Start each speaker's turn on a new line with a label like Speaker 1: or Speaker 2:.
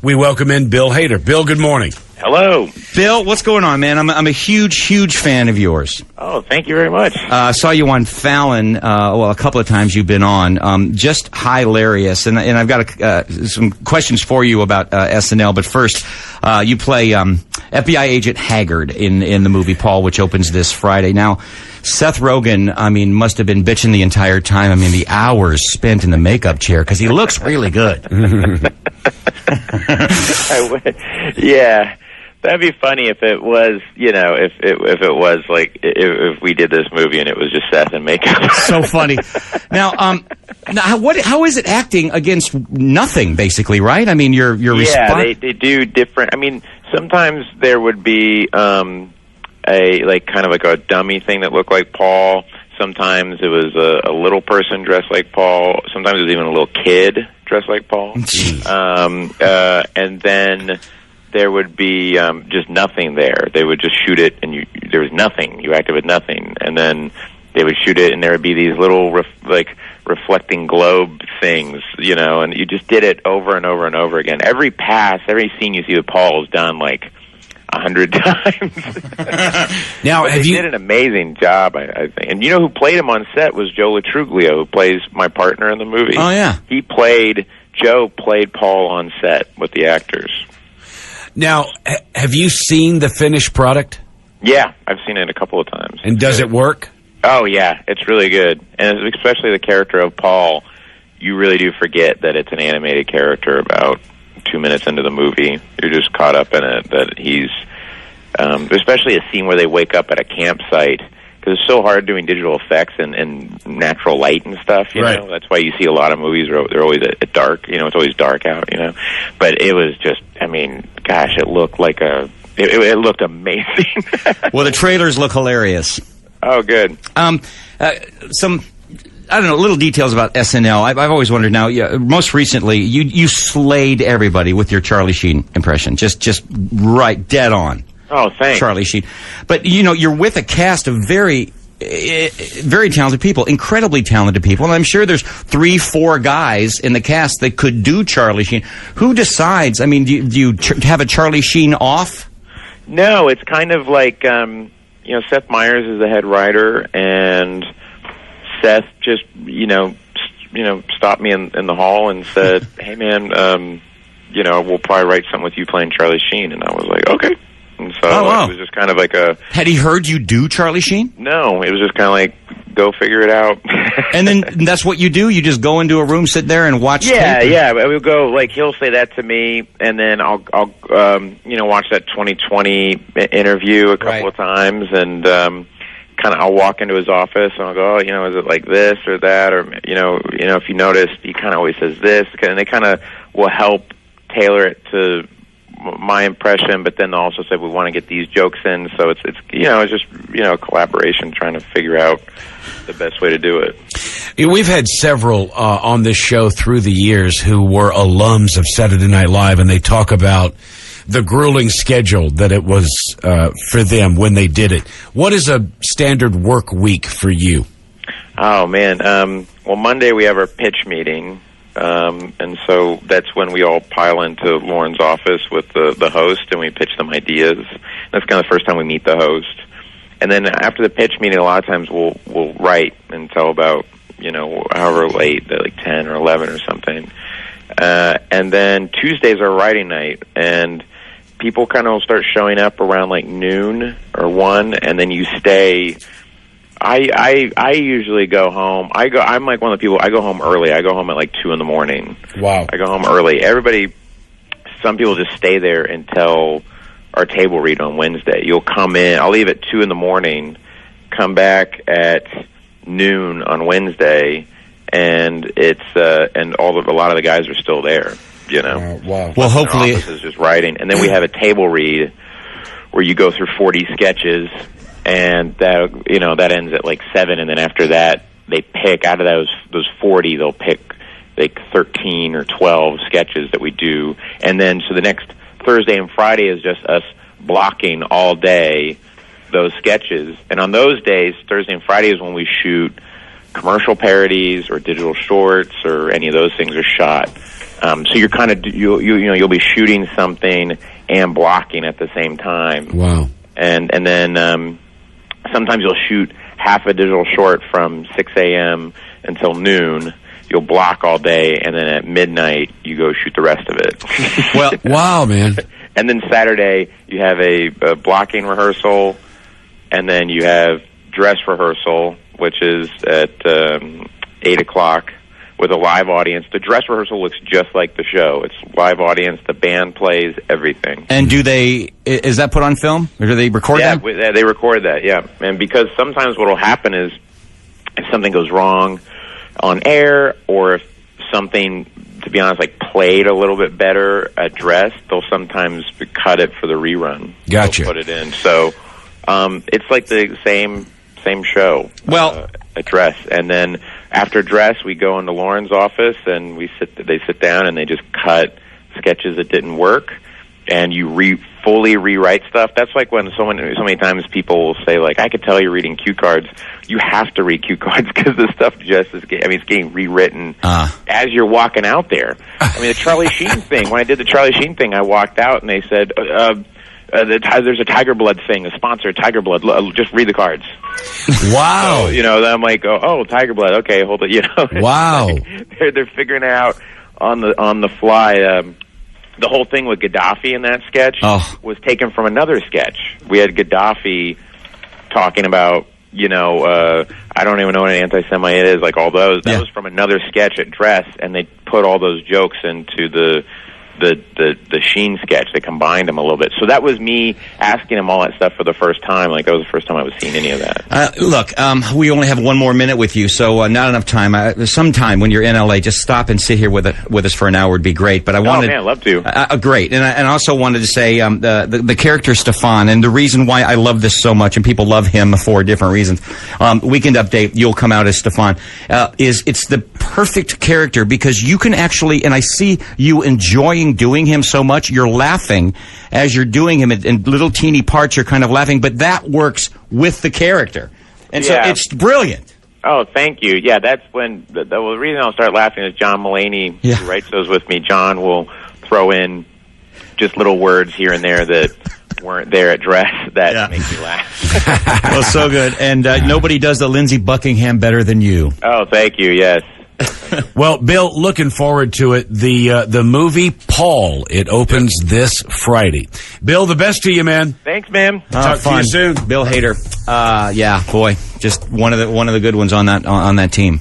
Speaker 1: We welcome in Bill Hader. Bill, good morning.
Speaker 2: Hello.
Speaker 3: Bill, what's going on, man? I'm a huge fan of yours.
Speaker 2: Oh, thank you very much.
Speaker 3: I saw you on Fallon, a couple of times you've been on. Just hilarious. And I've got some questions for you about SNL. But first, you play FBI agent Haggard in the movie Paul, which opens this Friday. Now, Seth Rogen, must have been bitching the entire time. The hours spent in the makeup chair, because he looks really good.
Speaker 2: Yeah, that'd be funny if it was, if it was like if we did this movie and it was just Seth and makeup.
Speaker 3: So funny. Now, how is it acting against nothing, basically, right? Your response.
Speaker 2: They do different. Sometimes there would be a dummy thing that looked like Paul. Sometimes it was a little person dressed like Paul. Sometimes it was even a little kid dressed like Paul. And then there would be just nothing there. They would just shoot it, and there was nothing. You acted with nothing, and then they would shoot it, and there would be these little reflecting globe things, and you just did it over and over and over again. Every pass, every scene you see with Paul is done 100 times.
Speaker 1: Now,
Speaker 2: they did an amazing job, I think. And who played him on set was Joe Latruglio, who plays my partner in the movie.
Speaker 3: Oh, yeah.
Speaker 2: Joe played Paul on set with the actors.
Speaker 1: Now, have you seen the finished product?
Speaker 2: Yeah, I've seen it a couple of times.
Speaker 1: And does it work?
Speaker 2: Oh, yeah, it's really good. And especially the character of Paul, you really do forget that it's an animated character about 2 minutes into the movie. You're just caught up in it, that he's especially a scene where they wake up at a campsite, because it's so hard doing digital effects and natural light and stuff,
Speaker 1: right.
Speaker 2: know? That's why you see a lot of movies where they're always at dark, it's always dark out, But it was just, it looked like it looked amazing.
Speaker 3: Well, the trailers look hilarious.
Speaker 2: Oh, good.
Speaker 3: Some little details about SNL. I've always wondered. Now, most recently, you slayed everybody with your Charlie Sheen impression. Just right, dead on.
Speaker 2: Oh, thanks.
Speaker 3: Charlie Sheen. But, you're with a cast of very talented people, incredibly talented people. And I'm sure there's 3-4 guys in the cast that could do Charlie Sheen. Who decides? Do you have a Charlie Sheen off?
Speaker 2: No, it's kind of like, Seth Meyers is the head writer, and Seth just, stopped me in the hall and said, "Hey, man, we'll probably write something with you playing Charlie Sheen." And I was like, "Okay." And so It was just kind of like a...
Speaker 3: Had he heard you do Charlie Sheen?
Speaker 2: No, it was just kind of like, go figure it out.
Speaker 3: And then that's what you do? You just go into a room, sit there, and watch tape?
Speaker 2: Yeah. We'll go, he'll say that to me, and then I'll watch that 2020 interview a couple of times, and I'll walk into his office and I'll go, is it like this or that, or if you notice, he kind of always says this, and they kind of will help tailor it to my impression, but then they'll also say we want to get these jokes in, so it's just a collaboration trying to figure out the best way to do it.
Speaker 1: We've had several on this show through the years who were alums of Saturday Night Live, and they talk about the grueling schedule that it was for them when they did it. What is a standard work week for you?
Speaker 2: Oh, man. Well, Monday we have our pitch meeting, and so that's when we all pile into Lauren's office with the host, and we pitch them ideas. That's kind of the first time we meet the host. And then after the pitch meeting, a lot of times we'll write until about, however late, like 10 or 11 or something. And then Tuesdays are writing night, and people kind of will start showing up around noon or 1, and then you stay. I usually go home. I'm like one of the people. I go home early. I go home at 2 in the morning.
Speaker 1: Wow.
Speaker 2: I go home early. Some people just stay there until our table read on Wednesday. You'll come in. I'll leave at 2 in the morning, come back at noon on Wednesday, and it's a lot of the guys are still there.
Speaker 1: Wow.
Speaker 3: Well, hopefully,
Speaker 2: office is just writing, and then we have a table read where you go through 40 sketches, and that ends at 7, and then after that they pick out of those 40, they'll pick 13 or 12 sketches that we do, and then so the next Thursday and Friday is just us blocking all day those sketches, and on those days, Thursday and Friday is when we shoot commercial parodies or digital shorts or any of those things are shot. So you're kind of you'll be shooting something and blocking at the same time.
Speaker 1: Wow.
Speaker 2: And then sometimes you'll shoot half a digital short from 6 a.m. until noon. You'll block all day, and then at midnight you go shoot the rest of it.
Speaker 1: Well, wow, man.
Speaker 2: And then Saturday you have a blocking rehearsal, and then you have dress rehearsal, which is at 8 o'clock with a live audience. The dress rehearsal looks just like the show. It's live audience. The band plays everything.
Speaker 3: And is that put on film, or do they record that?
Speaker 2: Yeah, they record that. Yeah, and because sometimes what will happen is if something goes wrong on air, or if something, to be honest, like played a little bit better at dress, they'll sometimes cut it for the rerun.
Speaker 1: Gotcha.
Speaker 2: They'll put it in. So it's like the same show.
Speaker 3: Well,
Speaker 2: at dress, and then after dress, we go into Lauren's office and they sit down and they just cut sketches that didn't work, and you fully rewrite stuff. That's like when so many times people will say, like, I could tell you're reading cue cards. You have to read cue cards because the stuff it's getting rewritten as you're walking out there. I mean, the Charlie Sheen thing, when I did the Charlie Sheen thing, I walked out and they said, there's a Tiger Blood thing, a sponsor, Tiger Blood. Just read the cards.
Speaker 1: Wow.
Speaker 2: So, then I'm like, oh, Tiger Blood. Okay, hold it.
Speaker 1: Wow.
Speaker 2: They're figuring it out on the fly. The whole thing with Gaddafi in that sketch was taken from another sketch. We had Gaddafi talking about, I don't even know what an anti-Semite is, like all those. That was from another sketch at Dress, and they put all those jokes into the Sheen sketch. They combined them a little bit. So that was me asking him all that stuff for the first time. Like, that was the first time I was seeing any of that.
Speaker 3: Look, we only have 1 more minute with you, so not enough time. Sometime when you're in LA, just stop and sit here with us for an hour would be great. But I wanted,
Speaker 2: I'd love to.
Speaker 3: Great, and I also wanted to say the character Stefan, and the reason why I love this so much, and people love him for different reasons. Weekend Update, you'll come out as Stefan. It's the perfect character because you can actually, and I see you enjoying doing him so much, you're laughing as you're doing him in little teeny parts, you're kind of laughing, but that works with the character. And so it's brilliant.
Speaker 2: Oh, thank you. Yeah, that's when the reason I'll start laughing is John Mulaney, who writes those with me. John will throw in just little words here and there that weren't there at Dress that make me laugh.
Speaker 3: Well, so good. And nobody does the Lindsey Buckingham better than you.
Speaker 2: Oh, thank you. Yes.
Speaker 1: Well, Bill, looking forward to it. The movie Paul, it opens this Friday. Bill, the best to you, man.
Speaker 2: Thanks, man.
Speaker 1: Talk to you soon.
Speaker 3: Bill Hader. Boy, just one of the good ones on that team.